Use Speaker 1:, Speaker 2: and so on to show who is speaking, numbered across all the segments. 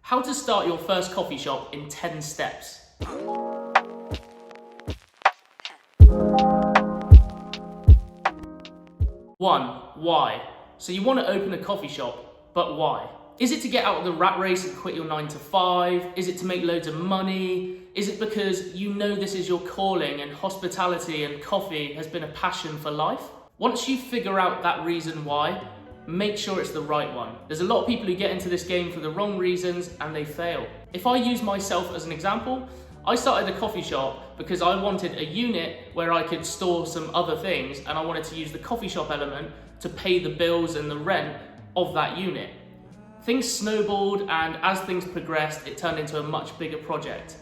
Speaker 1: How to start your first coffee shop in 10 steps. 1. Why? So you want to open a coffee shop, but why? Is it to get out of the rat race and quit your 9 to 5? Is it to make loads of money? Is it because you know this is your calling and hospitality and coffee has been a passion for life? Once you figure out that reason why, make sure it's the right one. There's a lot of people who get into this game for the wrong reasons and they fail. If I use myself as an example, I started a coffee shop because I wanted a unit where I could store some other things, and I wanted to use the coffee shop element to pay the bills and the rent of that unit. Things snowballed, and as things progressed, it turned into a much bigger project.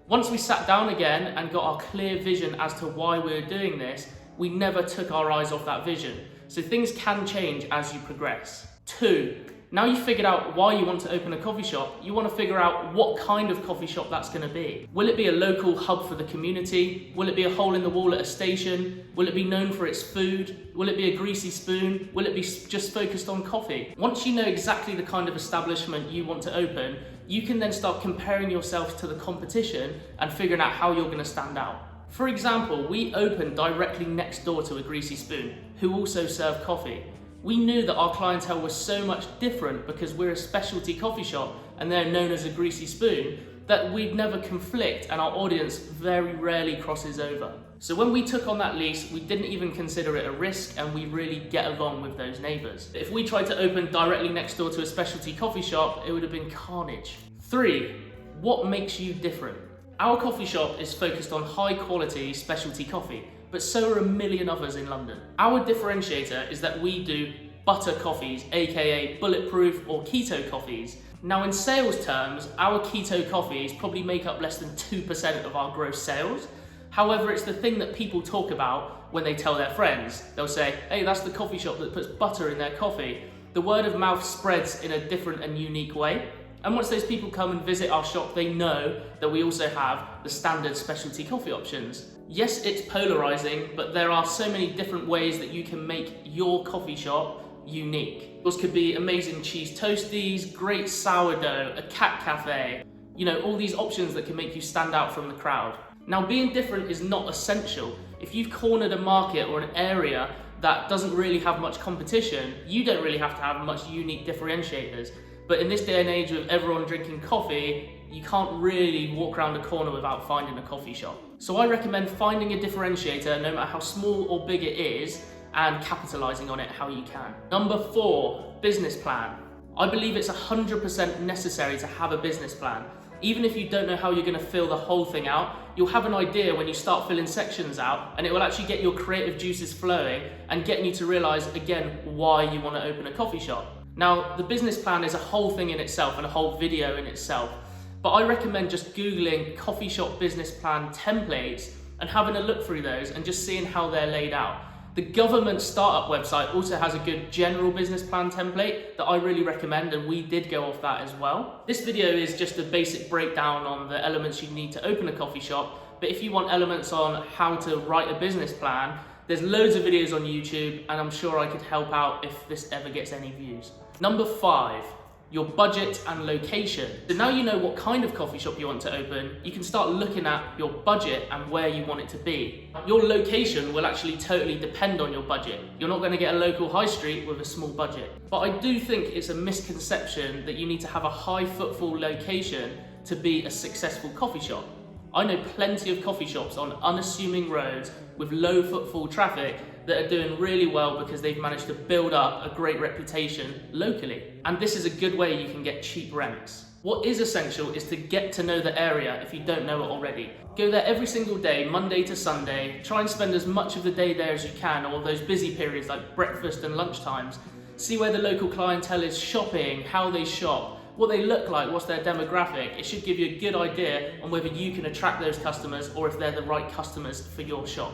Speaker 1: Once we sat down again and got our clear vision as to why we were doing this, we never took our eyes off that vision. So things can change as you progress. 2, now you've figured out why you want to open a coffee shop, you want to figure out what kind of coffee shop that's going to be. Will it be a local hub for the community? Will it be a hole in the wall at a station? Will it be known for its food? Will it be a greasy spoon? Will it be just focused on coffee? Once you know exactly the kind of establishment you want to open, you can then start comparing yourself to the competition and figuring out how you're going to stand out. For example, we opened directly next door to a greasy spoon, who also serve coffee. We knew that our clientele was so much different because we're a specialty coffee shop and they're known as a greasy spoon, that we'd never conflict and our audience very rarely crosses over. So when we took on that lease, we didn't even consider it a risk and we really get along with those neighbours. If we tried to open directly next door to a specialty coffee shop, it would have been carnage. 3, what makes you different? Our coffee shop is focused on high quality specialty coffee, but so are a million others in London. Our differentiator is that we do butter coffees, aka bulletproof or keto coffees. Now in sales terms, our keto coffees probably make up less than 2% of our gross sales. However, it's the thing that people talk about when they tell their friends. They'll say, hey, that's the coffee shop that puts butter in their coffee. The word of mouth spreads in a different and unique way. And once those people come and visit our shop, they know that we also have the standard specialty coffee options. Yes, it's polarizing, but there are so many different ways that you can make your coffee shop unique. Yours could be amazing cheese toasties, great sourdough, a cat cafe, all these options that can make you stand out from the crowd. Now, being different is not essential. If you've cornered a market or an area that doesn't really have much competition, you don't really have to have much unique differentiators. But in this day and age of everyone drinking coffee, you can't really walk around a corner without finding a coffee shop. So I recommend finding a differentiator, no matter how small or big it is, and capitalizing on it how you can. Number 4, business plan. I believe it's 100% necessary to have a business plan. Even if you don't know how you're going to fill the whole thing out, you'll have an idea when you start filling sections out, and it will actually get your creative juices flowing and getting you to realize again why you want to open a coffee shop. Now, the business plan is a whole thing in itself and a whole video in itself, but I recommend just Googling coffee shop business plan templates and having a look through those and just seeing how they're laid out. The government startup website also has a good general business plan template that I really recommend, and we did go off that as well. This video is just a basic breakdown on the elements you need to open a coffee shop, but if you want elements on how to write a business plan, there's loads of videos on YouTube, and I'm sure I could help out if this ever gets any views. Number 5, your budget and location. So now you know what kind of coffee shop you want to open, you can start looking at your budget and where you want it to be. Your location will actually totally depend on your budget. You're not going to get a local high street with a small budget. But I do think it's a misconception that you need to have a high footfall location to be a successful coffee shop. I know plenty of coffee shops on unassuming roads with low footfall traffic that are doing really well because they've managed to build up a great reputation locally. And this is a good way you can get cheap rents. What is essential is to get to know the area if you don't know it already. Go there every single day, Monday to Sunday. Try and spend as much of the day there as you can, or those busy periods like breakfast and lunch times. See where the local clientele is shopping, how they shop, what they look like, what's their demographic. It should give you a good idea on whether you can attract those customers or if they're the right customers for your shop.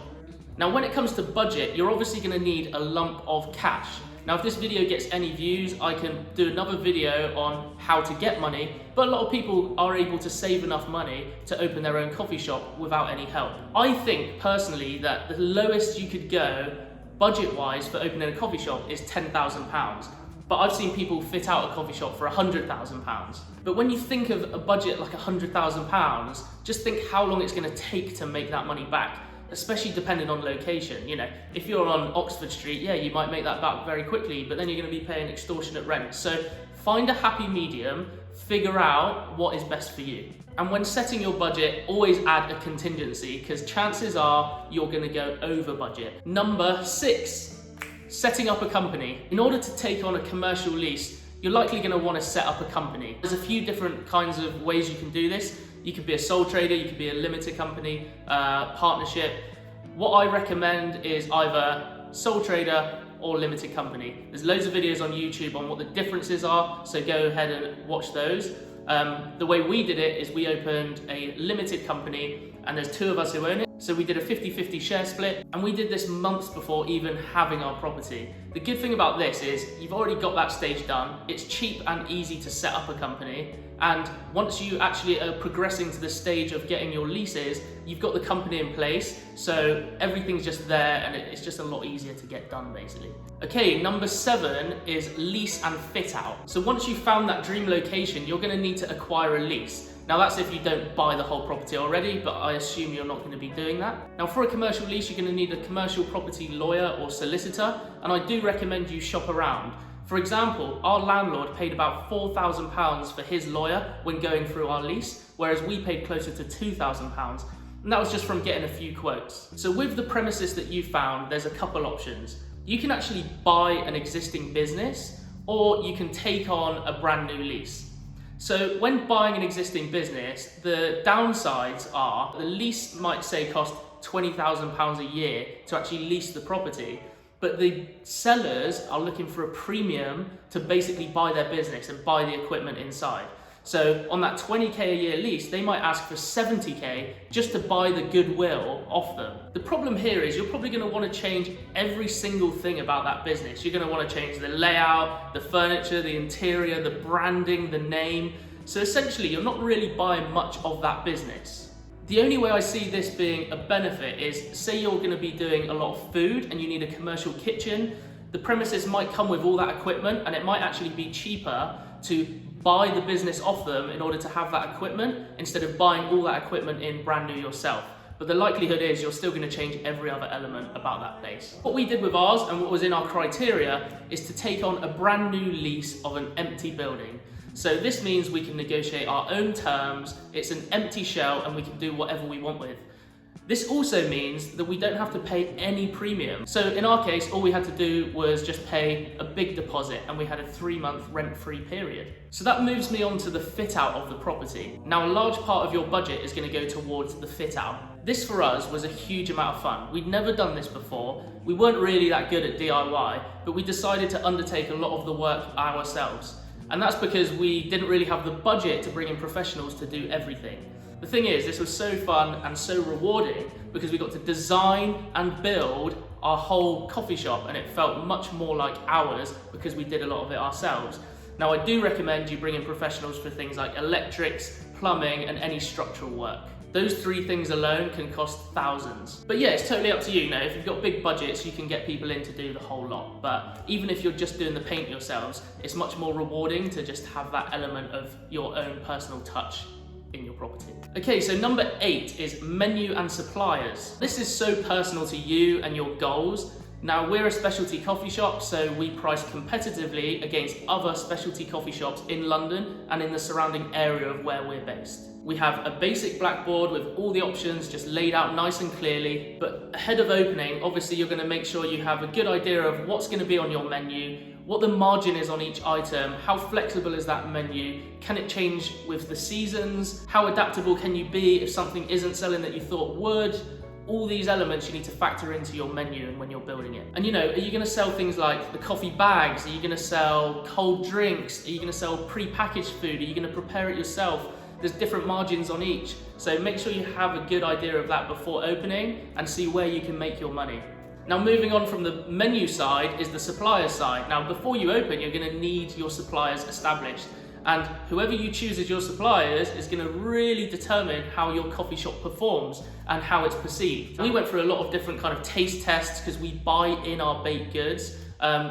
Speaker 1: Now, when it comes to budget, you're obviously going to need a lump of cash. Now, if this video gets any views, I can do another video on how to get money, but a lot of people are able to save enough money to open their own coffee shop without any help. I think personally that the lowest you could go budget-wise for opening a coffee shop is £10,000. but I've seen people fit out a coffee shop for £100,000. But when you think of a budget like £100,000, just think how long it's going to take to make that money back, especially depending on location. You know, if you're on Oxford Street, yeah, you might make that back very quickly, but then you're going to be paying extortionate rent. So find a happy medium, figure out what is best for you. And when setting your budget, always add a contingency, because chances are you're going to go over budget. Number 6, setting up a company. In order to take on a commercial lease, you're likely going to want to set up a company. There's a few different kinds of ways you can do this. You could be a sole trader, you could be a limited company, partnership. What I recommend is either sole trader or limited company. There's loads of videos on YouTube on what the differences are, so go ahead and watch those. The way we did it is we opened a limited company, and there's 2 of us who own it. So we did a 50-50 share split, and we did this months before even having our property. The good thing about this is you've already got that stage done. It's cheap and easy to set up a company. And once you actually are progressing to the stage of getting your leases, you've got the company in place. So everything's just there, and it's just a lot easier to get done, basically. Okay, number 7 is lease and fit out. So once you've found that dream location, you're going to need to acquire a lease. Now that's if you don't buy the whole property already, but I assume you're not going to be doing that. Now for a commercial lease, you're going to need a commercial property lawyer or solicitor, and I do recommend you shop around. For example, our landlord paid about £4,000 for his lawyer when going through our lease, whereas we paid closer to £2,000. And that was just from getting a few quotes. So with the premises that you found, there's a couple options. You can actually buy an existing business, or you can take on a brand new lease. So when buying an existing business, the downsides are the lease might say cost £20,000 a year to actually lease the property, but the sellers are looking for a premium to basically buy their business and buy the equipment inside. So on that 20k a year lease, they might ask for 70k just to buy the goodwill off them. The problem here is you're probably going to want to change every single thing about that business. You're going to want to change the layout, the furniture, the interior, the branding, the name. So essentially, you're not really buying much of that business. The only way I see this being a benefit is, say you're going to be doing a lot of food and you need a commercial kitchen. The premises might come with all that equipment, and it might actually be cheaper to buy the business off them in order to have that equipment instead of buying all that equipment in brand new yourself. But the likelihood is you're still going to change every other element about that place. What we did with ours and what was in our criteria is to take on a brand new lease of an empty building. So this means we can negotiate our own terms, it's an empty shell, and we can do whatever we want with. This also means that we don't have to pay any premium. So in our case, all we had to do was just pay a big deposit, and we had a 3-month rent-free period. So that moves me on to the fit out of the property. Now, a large part of your budget is going to go towards the fit out. This for us was a huge amount of fun. We'd never done this before. We weren't really that good at DIY, but we decided to undertake a lot of the work ourselves. And that's because we didn't really have the budget to bring in professionals to do everything. The thing is, this was so fun and so rewarding because we got to design and build our whole coffee shop, and it felt much more like ours because we did a lot of it ourselves. Now, I do recommend you bring in professionals for things like electrics, plumbing, and any structural work. Those 3 things alone can cost thousands. But yeah, it's totally up to you. Now, if you've got big budgets, you can get people in to do the whole lot. But even if you're just doing the paint yourselves, it's much more rewarding to just have that element of your own personal touch in your property. Okay, so number 8 is menu and suppliers. This is so personal to you and your goals. Now, we're a specialty coffee shop, so we price competitively against other specialty coffee shops in London and in the surrounding area of where we're based. We have a basic blackboard with all the options just laid out nice and clearly, but ahead of opening, obviously you're going to make sure you have a good idea of what's going to be on your menu, what the margin is on each item, how flexible is that menu, can it change with the seasons, how adaptable can you be if something isn't selling that you thought would. All these elements you need to factor into your menu and when you're building it. And you know, are you going to sell things like the coffee bags? Are you going to sell cold drinks? Are you going to sell pre-packaged food? Are you going to prepare it yourself? There's different margins on each. So make sure you have a good idea of that before opening and see where you can make your money. Now, moving on from the menu side is the supplier side. Now, before you open, you're going to need your suppliers established. And whoever you choose as your suppliers is going to really determine how your coffee shop performs and how it's perceived. We went through a lot of different kind of taste tests because we buy in our baked goods.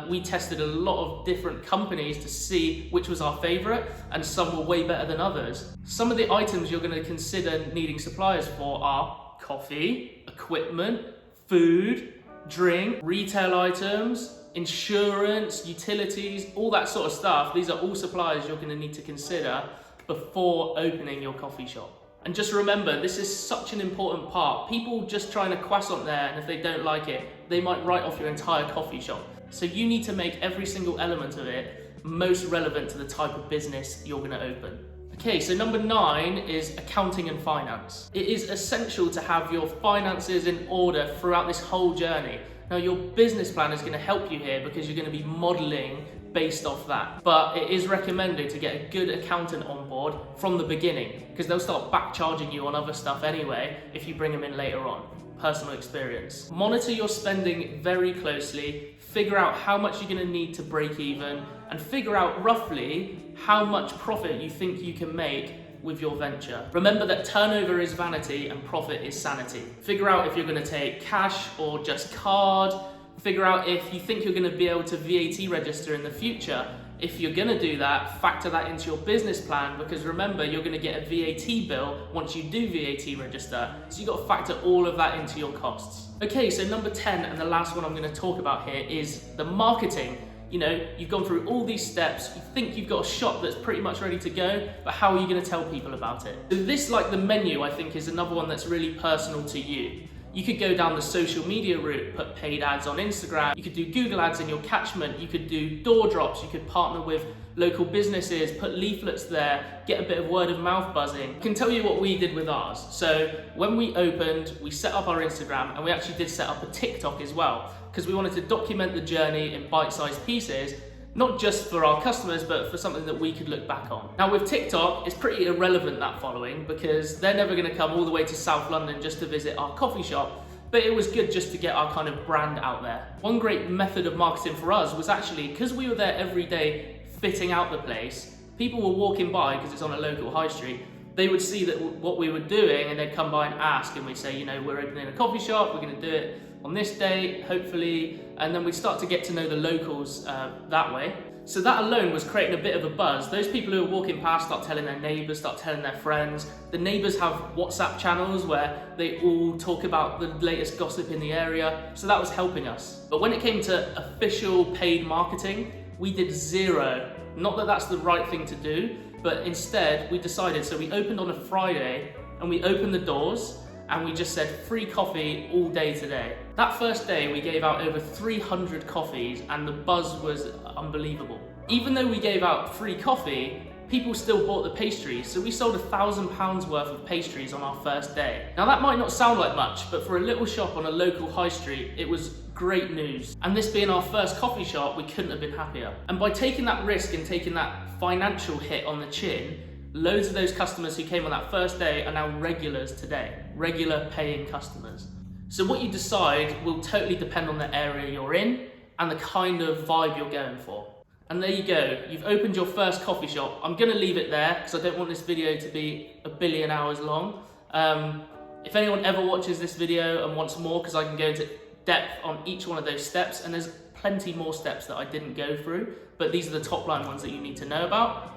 Speaker 1: We tested a lot of different companies to see which was our favorite, and some were way better than others. Some of the items you're going to consider needing suppliers for are coffee, equipment, food, drink, retail items, insurance, utilities, all that sort of stuff. These are all suppliers you're going to need to consider before opening your coffee shop. And just remember, this is such an important part. People just trying to croissant there, and if they don't like it, they might write off your entire coffee shop. So you need to make every single element of it most relevant to the type of business you're going to open. Okay, so number 9 is accounting and finance. It is essential to have your finances in order throughout this whole journey. Now, your business plan is going to help you here because you're going to be modeling based off that. But it is recommended to get a good accountant on board from the beginning, because they'll start back charging you on other stuff anyway if you bring them in later on. Personal experience. Monitor your spending very closely, figure out how much you're going to need to break even, and figure out roughly how much profit you think you can make with your venture. Remember that turnover is vanity and profit is sanity. Figure out if you're going to take cash or just card. Figure out if you think you're going to be able to VAT register in the future. If you're going to do that, factor that into your business plan, because remember, you're going to get a VAT bill once you do VAT register. So you've got to factor all of that into your costs. Okay, so number 10, and the last one I'm going to talk about here, is the marketing. You know, you've gone through all these steps, you think you've got a shop that's pretty much ready to go, but how are you going to tell people about it? So this, like the menu, I think is another one that's really personal to you. You could go down the social media route, put paid ads on Instagram, you could do Google ads in your catchment, you could do door drops, you could partner with local businesses, put leaflets there, get a bit of word of mouth buzzing. I can tell you what we did with ours. So when we opened, we set up our Instagram, and we actually did set up a TikTok as well, because we wanted to document the journey in bite-sized pieces, not just for our customers, but for something that we could look back on. Now with TikTok, it's pretty irrelevant, that following, because they're never gonna come all the way to South London just to visit our coffee shop, but it was good just to get our kind of brand out there. One great method of marketing for us was actually, because we were there every day fitting out the place, people were walking by, because it's on a local high street, they would see that what we were doing, and they'd come by and ask, and we'd say, you know, we're opening a coffee shop, we're gonna do it on this date, hopefully, and then we'd start to get to know the locals that way. So that alone was creating a bit of a buzz. Those people who are walking past start telling their neighbours, start telling their friends. The neighbours have WhatsApp channels where they all talk about the latest gossip in the area, so that was helping us. But when it came to official paid marketing, we did zero. Not that that's the right thing to do, but instead we decided, so we opened on a Friday, and we opened the doors, and we just said free coffee all day today. That first day we gave out over 300 coffees, and the buzz was unbelievable. Even though we gave out free coffee, people still bought the pastries, so we sold £1,000 worth of pastries on our first day. Now that might not sound like much, but for a little shop on a local high street, it was great news. And this being our first coffee shop, we couldn't have been happier. And by taking that risk and taking that financial hit on the chin, loads of those customers who came on that first day are now regulars today, regular paying customers. So what you decide will totally depend on the area you're in and the kind of vibe you're going for. And there you go, you've opened your first coffee shop. I'm gonna leave it there because I don't want this video to be 1 billion hours long. If anyone ever watches this video and wants more, because I can go into depth on each one of those steps, and there's plenty more steps that I didn't go through, but these are the top line ones that you need to know about.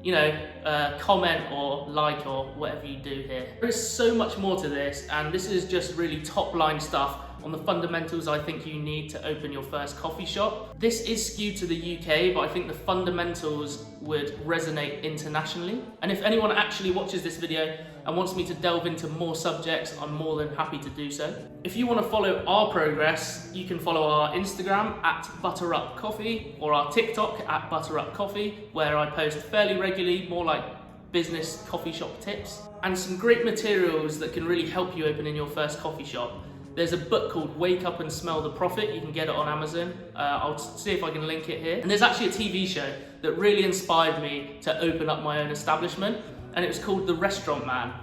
Speaker 1: You know, comment or like or whatever you do here. There is so much more to this, and this is just really top line stuff on the fundamentals I think you need to open your first coffee shop. This is skewed to the UK, but I think the fundamentals would resonate internationally. And if anyone actually watches this video and wants me to delve into more subjects, I'm more than happy to do so. If you want to follow our progress, you can follow our Instagram at ButterUpCoffee or our TikTok at ButterUpCoffee, where I post fairly regularly, more like business coffee shop tips, and some great materials that can really help you open in your first coffee shop. There's a book called Wake Up and Smell the Profit. You can get it on Amazon. I'll see if I can link it here. And there's actually a TV show that really inspired me to open up my own establishment, and it was called The Restaurant Man.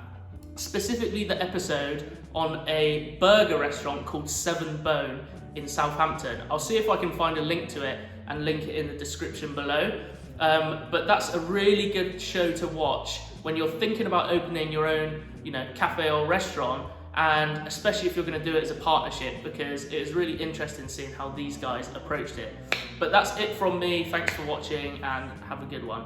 Speaker 1: Specifically the episode on a burger restaurant called Seven Bone in Southampton. I'll see if I can find a link to it and link it in the description below. But that's a really good show to watch when you're thinking about opening your own, cafe or restaurant. and especially if you're going to do it as a partnership, because it is really interesting seeing how these guys approached it. But that's it from me. Thanks for watching and have a good one.